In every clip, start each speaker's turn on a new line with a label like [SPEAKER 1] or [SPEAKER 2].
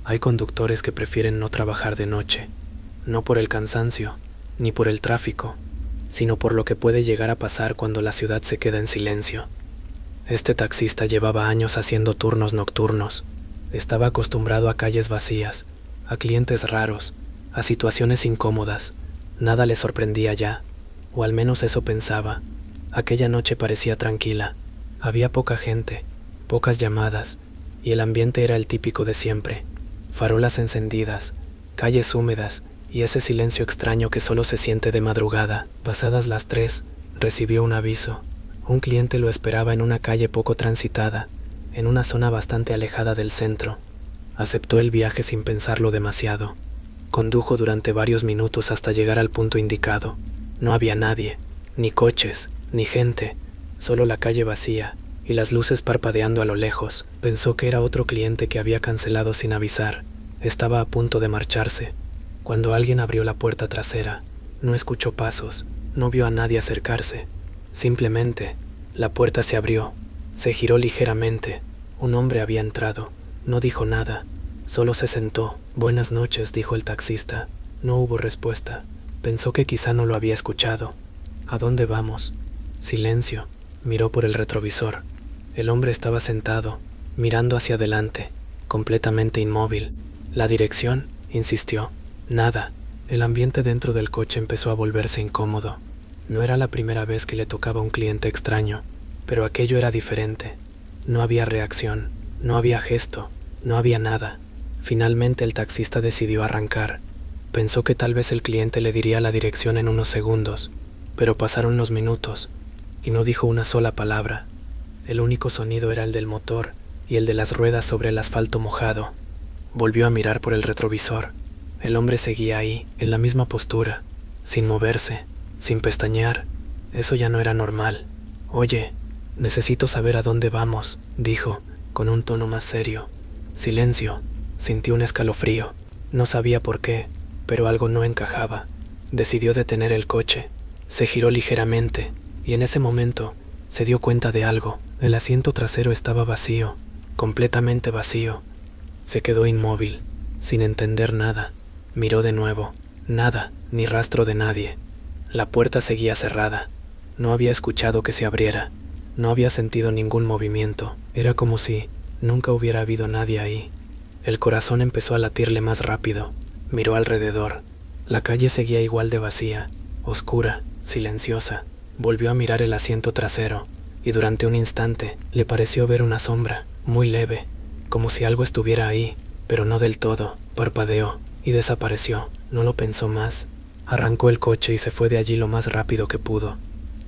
[SPEAKER 1] Hay conductores que prefieren no trabajar de noche, no por el cansancio, ni por el tráfico, sino por lo que puede llegar a pasar cuando la ciudad se queda en silencio. Este taxista llevaba años haciendo turnos nocturnos. Estaba acostumbrado a calles vacías, a clientes raros, a situaciones incómodas. Nada le sorprendía ya, o al menos eso pensaba. Aquella noche parecía tranquila. Había poca gente, pocas llamadas, y el ambiente era el típico de siempre. Farolas encendidas, calles húmedas y ese silencio extraño que solo se siente de madrugada. Pasadas las 3, recibió un aviso. Un cliente lo esperaba en una calle poco transitada, en una zona bastante alejada del centro. Aceptó el viaje sin pensarlo demasiado. Condujo durante varios minutos hasta llegar al punto indicado. No había nadie, ni coches, ni gente, solo la calle vacía y las luces parpadeando a lo lejos. Pensó que era otro cliente que había cancelado sin avisar. Estaba a punto de marcharse, cuando alguien abrió la puerta trasera. No escuchó pasos, no vio a nadie acercarse. Simplemente, la puerta se abrió, se giró ligeramente. Un hombre había entrado. No dijo nada, solo se sentó. «Buenas noches», dijo el taxista. No hubo respuesta. Pensó que quizá no lo había escuchado. «¿A dónde vamos?» Silencio. Miró por el retrovisor. El hombre estaba sentado, mirando hacia adelante, completamente inmóvil. «¿La dirección?», insistió. Nada. El ambiente dentro del coche empezó a volverse incómodo. No era la primera vez que le tocaba a un cliente extraño, pero aquello era diferente. No había reacción, no había gesto, no había nada. Finalmente el taxista decidió arrancar. Pensó que tal vez el cliente le diría la dirección en unos segundos, pero pasaron los minutos y no dijo una sola palabra. El único sonido era el del motor y el de las ruedas sobre el asfalto mojado. Volvió a mirar por el retrovisor. El hombre seguía ahí, en la misma postura, sin moverse, sin pestañear. Eso ya no era normal. «Oye, necesito saber a dónde vamos», dijo, con un tono más serio. Silencio. Sintió un escalofrío. No sabía por qué, pero algo no encajaba. Decidió detener el coche. Se giró ligeramente, y en ese momento se dio cuenta de algo. El asiento trasero estaba vacío, completamente vacío. Se quedó inmóvil, sin entender nada. Miró de nuevo. Nada, ni rastro de nadie. La puerta seguía cerrada. No había escuchado que se abriera. No había sentido ningún movimiento. Era como si nunca hubiera habido nadie ahí. El corazón empezó a latirle más rápido. Miró alrededor. La calle seguía igual de vacía, oscura, silenciosa. Volvió a mirar el asiento trasero, y durante un instante le pareció ver una sombra, muy leve, como si algo estuviera ahí, pero no del todo. Parpadeó y desapareció. No lo pensó más. Arrancó el coche y se fue de allí lo más rápido que pudo.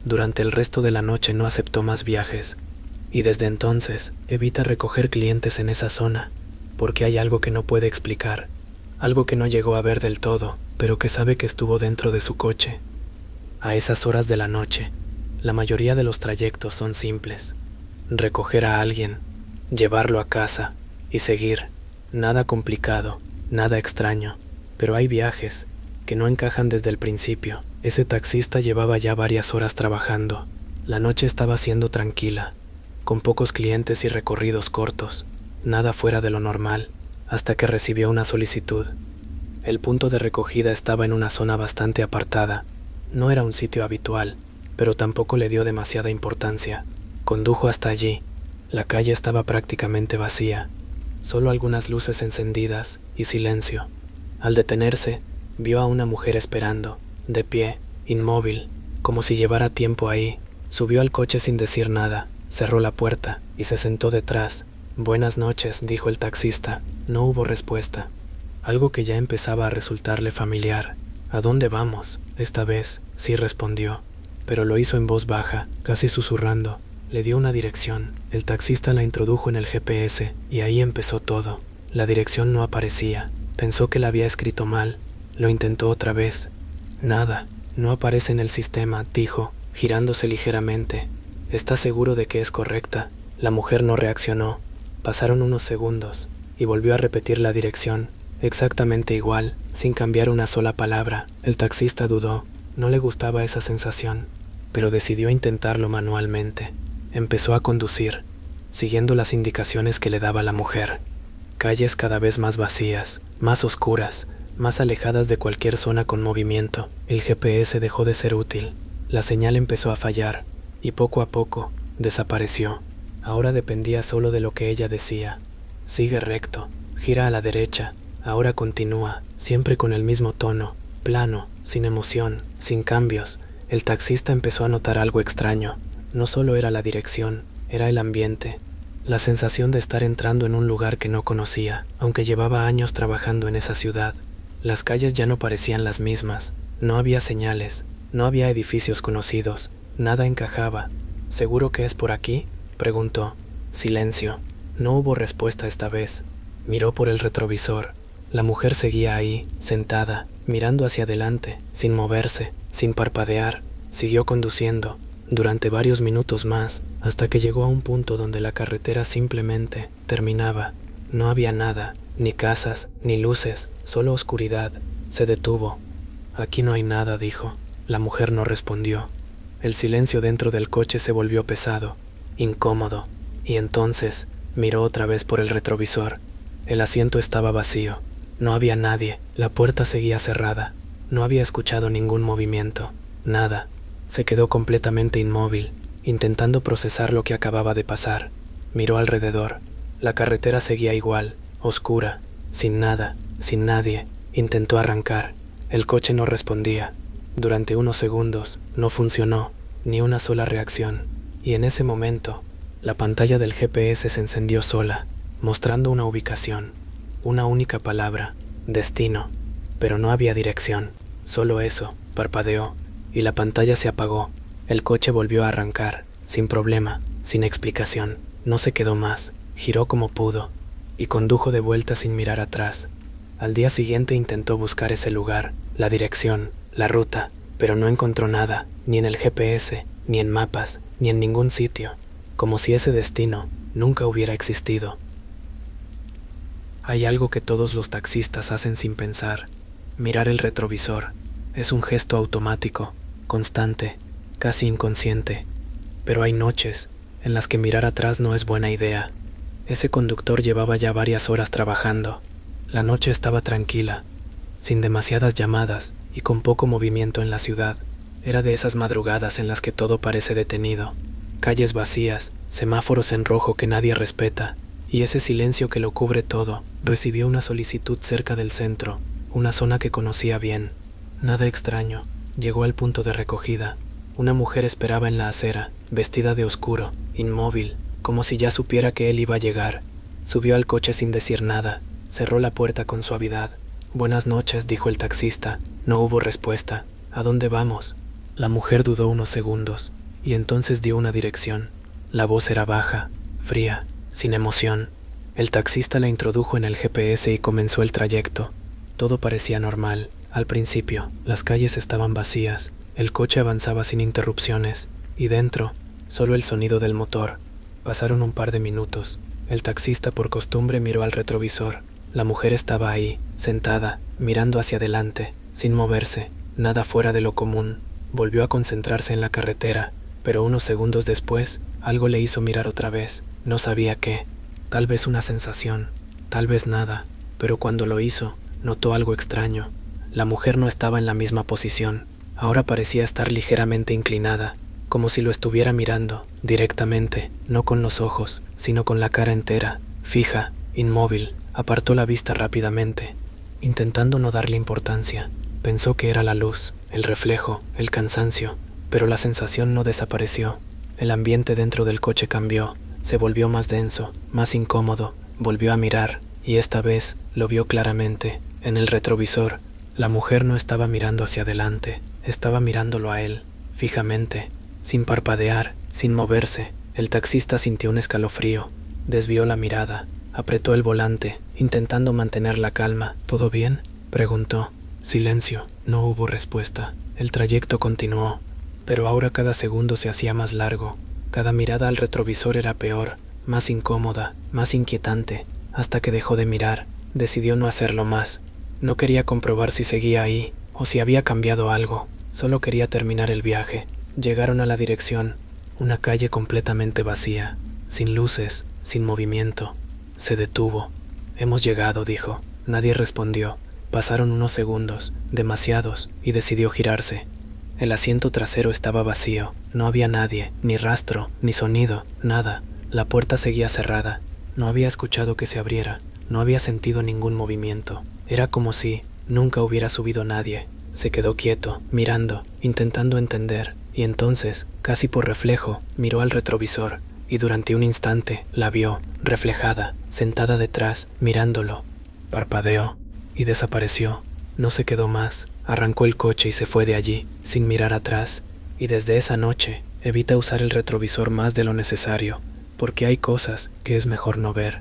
[SPEAKER 1] Durante el resto de la noche no aceptó más viajes, y desde entonces evita recoger clientes en esa zona, porque hay algo que no puede explicar, algo que no llegó a ver del todo, pero que sabe que estuvo dentro de su coche. A esas horas de la noche, la mayoría de los trayectos son simples. Recoger a alguien, llevarlo a casa y seguir. Nada complicado, nada extraño, pero hay viajes que no encajan desde el principio. Ese taxista llevaba ya varias horas trabajando. La noche estaba siendo tranquila, con pocos clientes y recorridos cortos. Nada fuera de lo normal, hasta que recibió una solicitud. El punto de recogida estaba en una zona bastante apartada. No era un sitio habitual, pero tampoco le dio demasiada importancia. Condujo hasta allí. La calle estaba prácticamente vacía, solo algunas luces encendidas y silencio. Al detenerse, vio a una mujer esperando, de pie, inmóvil, como si llevara tiempo ahí. Subió al coche sin decir nada, cerró la puerta y se sentó detrás. «Buenas noches», dijo el taxista. No hubo respuesta. Algo que ya empezaba a resultarle familiar. «¿A dónde vamos?», esta vez sí respondió, pero lo hizo en voz baja, casi susurrando. Le dio una dirección. El taxista la introdujo en el GPS y ahí empezó todo. La dirección no aparecía. Pensó que la había escrito mal. Lo intentó otra vez. «Nada, no aparece en el sistema», dijo, girándose ligeramente. «¿Estás seguro de que es correcta?». La mujer no reaccionó. Pasaron unos segundos y volvió a repetir la dirección, exactamente igual, sin cambiar una sola palabra. El taxista dudó. No le gustaba esa sensación, pero decidió intentarlo manualmente. Empezó a conducir, siguiendo las indicaciones que le daba la mujer. calles cada vez más vacías, más oscuras, más alejadas de cualquier zona con movimiento. El GPS dejó de ser útil. La señal empezó a fallar y poco a poco desapareció. Ahora dependía solo de lo que ella decía. Sigue recto, gira a la derecha, ahora continúa, siempre con el mismo tono, plano, sin emoción, sin cambios. El taxista empezó a notar algo extraño. No solo era la dirección, era el ambiente. La sensación de estar entrando en un lugar que no conocía, aunque llevaba años trabajando en esa ciudad. Las calles ya no parecían las mismas, no había señales, no había edificios conocidos, nada encajaba. ¿Seguro que es por aquí?, preguntó. Silencio. No hubo respuesta esta vez. Miró por el retrovisor. La mujer seguía ahí, sentada, mirando hacia adelante, sin moverse, sin parpadear. Siguió conduciendo, durante varios minutos más, hasta que llegó a un punto donde la carretera simplemente terminaba. No había nada, ni casas, ni luces, solo oscuridad. Se detuvo. Aquí no hay nada, dijo. La mujer no respondió. El silencio dentro del coche se volvió pesado, incómodo, y entonces miró otra vez por el retrovisor. El asiento estaba vacío. No había nadie. La puerta seguía cerrada. No había escuchado ningún movimiento. Nada. Se quedó completamente inmóvil, intentando procesar lo que acababa de pasar. Miró alrededor. La carretera seguía igual, oscura, sin nada, sin nadie. Intentó arrancar. El coche no respondía. Durante unos segundos no funcionó, ni una sola reacción. Y en ese momento, la pantalla del GPS se encendió sola, mostrando una ubicación, una única palabra, destino. Pero no había dirección, solo eso. Parpadeó, y la pantalla se apagó. El coche volvió a arrancar, sin problema, sin explicación. No se quedó más, giró como pudo, y condujo de vuelta sin mirar atrás. Al día siguiente intentó buscar ese lugar, la dirección, la ruta, pero no encontró nada, ni en el GPS, ni en mapas, ni en ningún sitio, como si ese destino nunca hubiera existido. Hay algo que todos los taxistas hacen sin pensar: mirar el retrovisor. Es un gesto automático, constante, casi inconsciente, pero hay noches en las que mirar atrás no es buena idea. Ese conductor llevaba ya varias horas trabajando. La noche estaba tranquila, sin demasiadas llamadas y con poco movimiento en la ciudad. Era de esas madrugadas en las que todo parece detenido. Calles vacías, semáforos en rojo que nadie respeta, y ese silencio que lo cubre todo. Recibió una solicitud cerca del centro, una zona que conocía bien. Nada extraño. Llegó al punto de recogida. Una mujer esperaba en la acera, vestida de oscuro, inmóvil, como si ya supiera que él iba a llegar. Subió al coche sin decir nada. Cerró la puerta con suavidad. «Buenas noches», dijo el taxista. No hubo respuesta. «¿A dónde vamos?». La mujer dudó unos segundos, y entonces dio una dirección. La voz era baja, fría, sin emoción. El taxista la introdujo en el GPS y comenzó el trayecto. Todo parecía normal. Al principio, las calles estaban vacías, el coche avanzaba sin interrupciones, y dentro, solo el sonido del motor. Pasaron un par de minutos. El taxista por costumbre miró al retrovisor. La mujer estaba ahí, sentada, mirando hacia adelante, sin moverse, nada fuera de lo común. Volvió a concentrarse en la carretera, pero unos segundos después, algo le hizo mirar otra vez. No sabía qué. Tal vez una sensación, tal vez nada, pero cuando lo hizo, notó algo extraño. La mujer no estaba en la misma posición. Ahora parecía estar ligeramente inclinada, como si lo estuviera mirando, directamente, no con los ojos, sino con la cara entera, fija, inmóvil. Apartó la vista rápidamente, intentando no darle importancia. Pensó que era la luz, el reflejo, el cansancio, pero la sensación no desapareció. El ambiente dentro del coche cambió, se volvió más denso, más incómodo. Volvió a mirar, y esta vez lo vio claramente, en el retrovisor. La mujer no estaba mirando hacia adelante, estaba mirándolo a él, fijamente, sin parpadear, sin moverse. El taxista sintió un escalofrío, desvió la mirada, apretó el volante, intentando mantener la calma. ¿Todo bien?, preguntó. Silencio. No hubo respuesta. El trayecto continuó, pero ahora cada segundo se hacía más largo. Cada mirada al retrovisor era peor, más incómoda, más inquietante, hasta que dejó de mirar. Decidió no hacerlo más. No quería comprobar si seguía ahí, o si había cambiado algo. Solo quería terminar el viaje. Llegaron a la dirección, una calle completamente vacía, sin luces, sin movimiento. Se detuvo. Hemos llegado, dijo. Nadie respondió. Pasaron unos segundos, demasiados, y decidió girarse. El asiento trasero estaba vacío. No había nadie, ni rastro, ni sonido, nada. La puerta seguía cerrada. No había escuchado que se abriera. No había sentido ningún movimiento. Era como si nunca hubiera subido nadie. Se quedó quieto, mirando, intentando entender, y entonces, casi por reflejo, miró al retrovisor, y durante un instante la vio, reflejada, sentada detrás, mirándolo. Parpadeó, y desapareció. No se quedó más. Arrancó el coche y se fue de allí, sin mirar atrás, y desde esa noche evita usar el retrovisor más de lo necesario, porque hay cosas que es mejor no ver.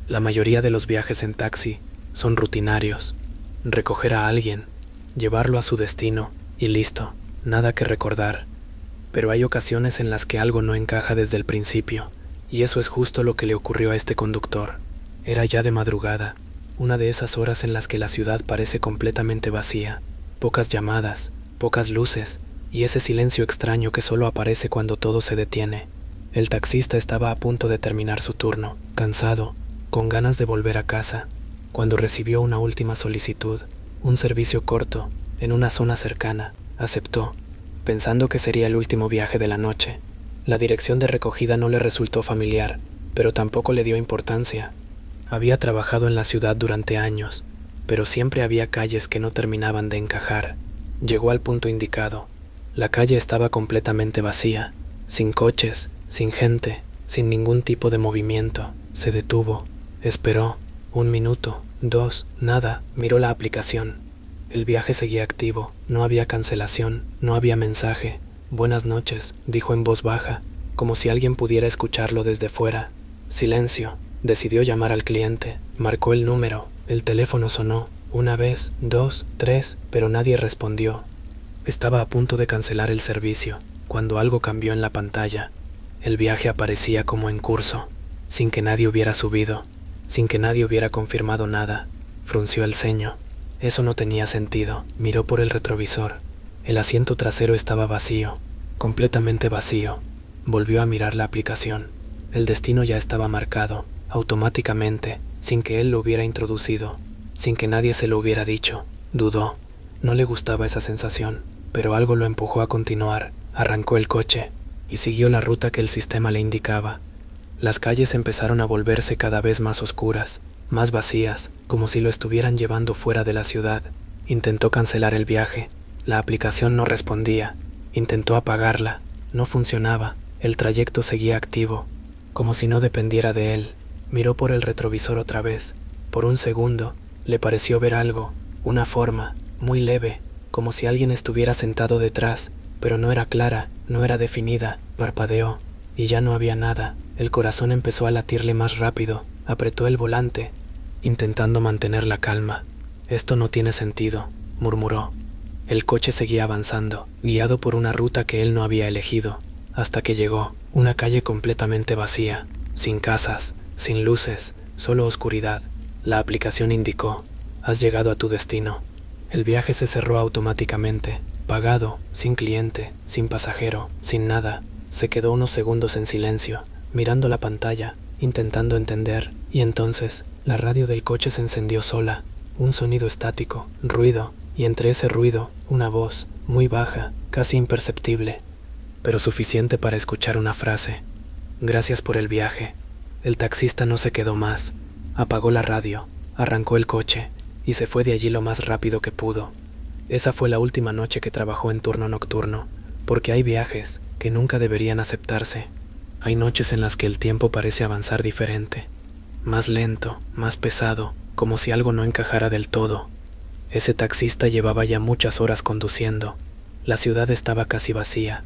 [SPEAKER 1] La mayoría de los viajes en taxi son rutinarios. Recoger a alguien, llevarlo a su destino y listo, nada que recordar. Pero hay ocasiones en las que algo no encaja desde el principio, y eso es justo lo que le ocurrió a este conductor. Era ya de madrugada, una de esas horas en las que la ciudad parece completamente vacía, pocas llamadas, pocas luces, y ese silencio extraño que solo aparece cuando todo se detiene. El taxista estaba a punto de terminar su turno, cansado, con ganas de volver a casa, cuando recibió una última solicitud, un servicio corto, en una zona cercana. Aceptó, pensando que sería el último viaje de la noche. La dirección de recogida no le resultó familiar, pero tampoco le dio importancia. Había trabajado en la ciudad durante años, pero siempre había calles que no terminaban de encajar. Llegó al punto indicado. La calle estaba completamente vacía, sin coches, sin gente, sin ningún tipo de movimiento. Se detuvo, esperó, 1 minuto, 2, nada, miró la aplicación. El viaje seguía activo, no había cancelación, no había mensaje. Buenas noches, dijo en voz baja, como si alguien pudiera escucharlo desde fuera. Silencio. Decidió llamar al cliente, marcó el número, el teléfono sonó, 1 vez, 2, 3, pero nadie respondió. Estaba a punto de cancelar el servicio, cuando algo cambió en la pantalla. El viaje aparecía como en curso, sin que nadie hubiera subido, sin que nadie hubiera confirmado nada. Frunció el ceño. Eso no tenía sentido. Miró por el retrovisor. El asiento trasero estaba vacío, completamente vacío. Volvió a mirar la aplicación. El destino ya estaba marcado, automáticamente, sin que él lo hubiera introducido, sin que nadie se lo hubiera dicho. Dudó. No le gustaba esa sensación, pero algo lo empujó a continuar. Arrancó el coche y siguió la ruta que el sistema le indicaba. Las calles empezaron a volverse cada vez más oscuras, más vacías, como si lo estuvieran llevando fuera de la ciudad. Intentó cancelar el viaje. La aplicación no respondía. Intentó apagarla. No funcionaba. El trayecto seguía activo, como si no dependiera de él. Miró por el retrovisor otra vez. Por un segundo, le pareció ver algo, una forma, muy leve, como si alguien estuviera sentado detrás, pero no era clara, no era definida. Parpadeó, y ya no había nada. El corazón empezó a latirle más rápido. Apretó el volante, intentando mantener la calma. Esto no tiene sentido, murmuró. El coche seguía avanzando, guiado por una ruta que él no había elegido, hasta que llegó, una calle completamente vacía, sin casas, sin luces, solo oscuridad. La aplicación indicó: has llegado a tu destino. El viaje se cerró automáticamente, pagado, sin cliente, sin pasajero, sin nada. Se quedó unos segundos en silencio, mirando la pantalla, intentando entender, y entonces la radio del coche se encendió sola. Un sonido estático, ruido, y entre ese ruido, una voz, muy baja, casi imperceptible, pero suficiente para escuchar una frase: gracias por el viaje. El taxista no se quedó más. Apagó la radio, arrancó el coche, y se fue de allí lo más rápido que pudo. Esa fue la última noche que trabajó en turno nocturno, porque hay viajes que nunca deberían aceptarse. Hay noches en las que el tiempo parece avanzar diferente, más lento, más pesado, como si algo no encajara del todo. Ese taxista llevaba ya muchas horas conduciendo. La ciudad estaba casi vacía,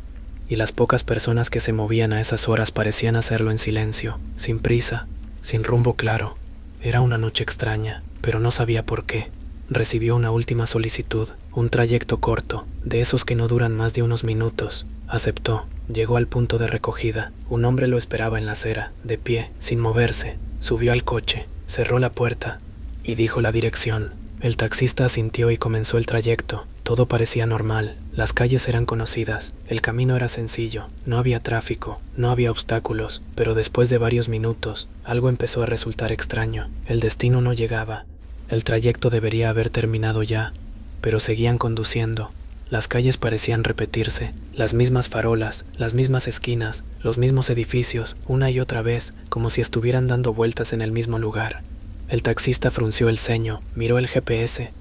[SPEAKER 1] y las pocas personas que se movían a esas horas parecían hacerlo en silencio, sin prisa, sin rumbo claro. Era una noche extraña, pero no sabía por qué. Recibió una última solicitud, un trayecto corto, de esos que no duran más de unos minutos. Aceptó. Llegó al punto de recogida. Un hombre lo esperaba en la acera, de pie, sin moverse. Subió al coche, cerró la puerta y dijo la dirección. El taxista asintió y comenzó el trayecto, Todo parecía normal, las calles eran conocidas, el camino era sencillo, no había tráfico, no había obstáculos, pero después de varios minutos, algo empezó a resultar extraño. El destino no llegaba, el trayecto debería haber terminado ya, pero seguían conduciendo. Las calles parecían repetirse, las mismas farolas, las mismas esquinas, los mismos edificios, una y otra vez, como si estuvieran dando vueltas en el mismo lugar. El taxista frunció el ceño, miró el GPS.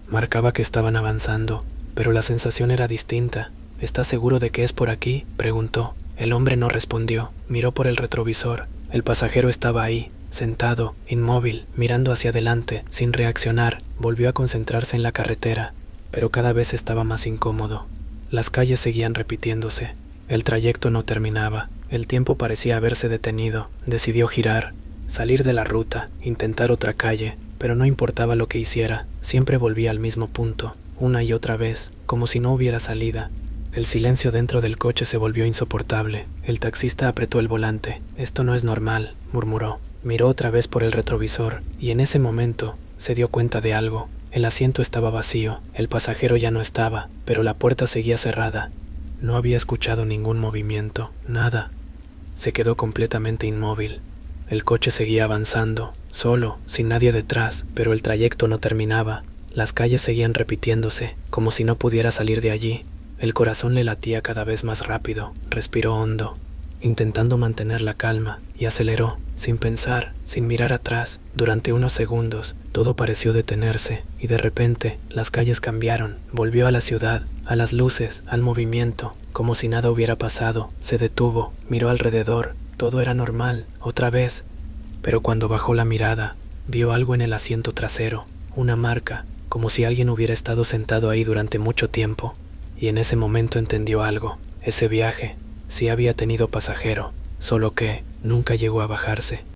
[SPEAKER 1] Marcaba que estaban avanzando, pero la sensación era distinta. ¿Estás seguro de que es por aquí?, preguntó. El hombre no respondió, miró por el retrovisor. El pasajero estaba ahí, sentado, inmóvil, mirando hacia adelante, sin reaccionar. Volvió a concentrarse en la carretera, pero cada vez estaba más incómodo. Las calles seguían repitiéndose. El trayecto no terminaba. El tiempo parecía haberse detenido. Decidió girar, salir de la ruta, intentar otra calle. Pero no importaba lo que hiciera, siempre volvía al mismo punto, una y otra vez, como si no hubiera salida. El silencio dentro del coche se volvió insoportable. El taxista apretó el volante. «Esto no es normal», murmuró. Miró otra vez por el retrovisor, y en ese momento se dio cuenta de algo. El asiento estaba vacío, el pasajero ya no estaba, pero la puerta seguía cerrada. No había escuchado ningún movimiento, nada. Se quedó completamente inmóvil. El coche seguía avanzando, solo, sin nadie detrás, pero el trayecto no terminaba. Las calles seguían repitiéndose, como si no pudiera salir de allí. El corazón le latía cada vez más rápido, respiró hondo, intentando mantener la calma, y aceleró, sin pensar, sin mirar atrás. Durante unos segundos, todo pareció detenerse, y de repente, las calles cambiaron. Volvió a la ciudad, a las luces, al movimiento, como si nada hubiera pasado. Se detuvo, miró alrededor. Todo era normal, otra vez, pero cuando bajó la mirada, vio algo en el asiento trasero, una marca, como si alguien hubiera estado sentado ahí durante mucho tiempo, y en ese momento entendió algo. Ese viaje sí había tenido pasajero, solo que nunca llegó a bajarse.